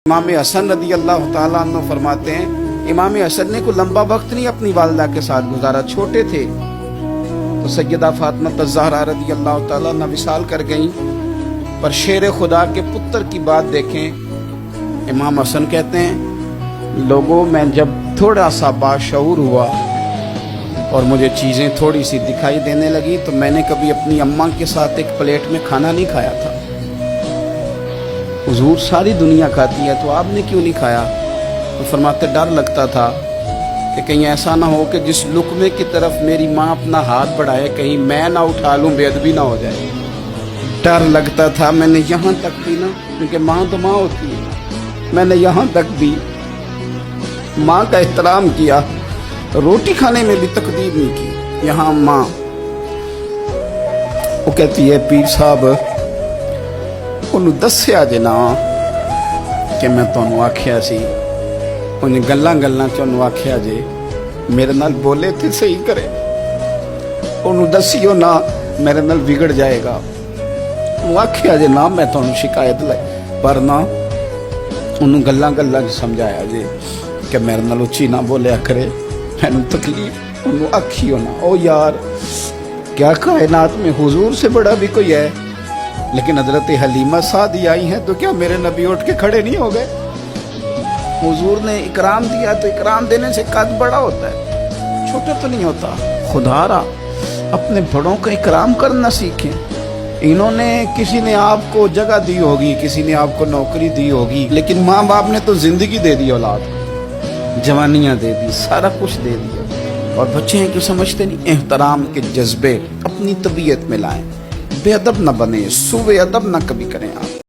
امام حسن رضی اللہ تعالیٰ عنہ فرماتے ہیں امام حسن نے کوئی لمبا وقت نہیں اپنی والدہ کے ساتھ گزارا، چھوٹے تھے تو سیدہ فاطمہ الزہرا رضی اللہ تعالیٰ عنہ وصال کر گئیں۔ پر شیر خدا کے پتر کی بات دیکھیں، امام حسن کہتے ہیں لوگوں میں جب تھوڑا سا باشعور ہوا اور مجھے چیزیں تھوڑی سی دکھائی دینے لگی تو میں نے کبھی اپنی اماں کے ساتھ ایک پلیٹ میں کھانا نہیں کھایا تھا۔ حضور ساری دنیا کھاتی ہے تو آپ نے کیوں نہیں کھایا؟ تو فرماتے ڈر لگتا تھا کہ کہیں ایسا نہ ہو کہ جس لقمے کی طرف میری ماں اپنا ہاتھ بڑھائے کہیں میں نہ اٹھا لوں، بے ادبی نہ ہو جائے۔ ڈر لگتا تھا۔ میں نے یہاں تک بھی نا، کیونکہ ماں تو ماں ہوتی ہے، میں نے یہاں تک بھی ماں کا احترام کیا، روٹی کھانے میں بھی تقدیر نہیں کی۔ یہاں ماں وہ کہتی ہے پیر صاحب انہوں دسیا جے نا کہ میں تانوں آکھیا سی، انہیں گلاں چانوں آکھیا جے میرے نال بولے تھے صحیح کرے، انہوں دسیو نا میرے نال بگڑ جائے گا، انہوں آکھیا جے نا میں تانوں شکایت لائے، پر نا انہوں گلاں سمجھایا جے کہ میرے نال اچھی نہ بولیا کرے، میں تکلیف، انہوں آکھیو نا۔ او یار کیا کائنات میں حضور سے بڑا بھی کوئی ہے؟ لیکن حضرت حلیمہ سعدی آئی ہیں تو کیا میرے نبی اٹھ کے کھڑے نہیں ہو گئے؟ حضور نے اکرام دیا تو اکرام دینے سے قد بڑا ہوتا ہے، چھوٹا تو نہیں ہوتا۔ خدا را اپنے بڑوں کا اکرام کرنا سیکھیں۔ انہوں نے کسی نے آپ کو جگہ دی ہوگی، کسی نے آپ کو نوکری دی ہوگی، لیکن ماں باپ نے تو زندگی دے دی، اولاد جوانیاں دے دی، سارا کچھ دے دیا، اور بچے ہیں کیوں سمجھتے نہیں؟ احترام کے جذبے اپنی طبیعت میں لائیں، بے ادب نہ بنے، سوء ادب نہ کبھی کریں آپ۔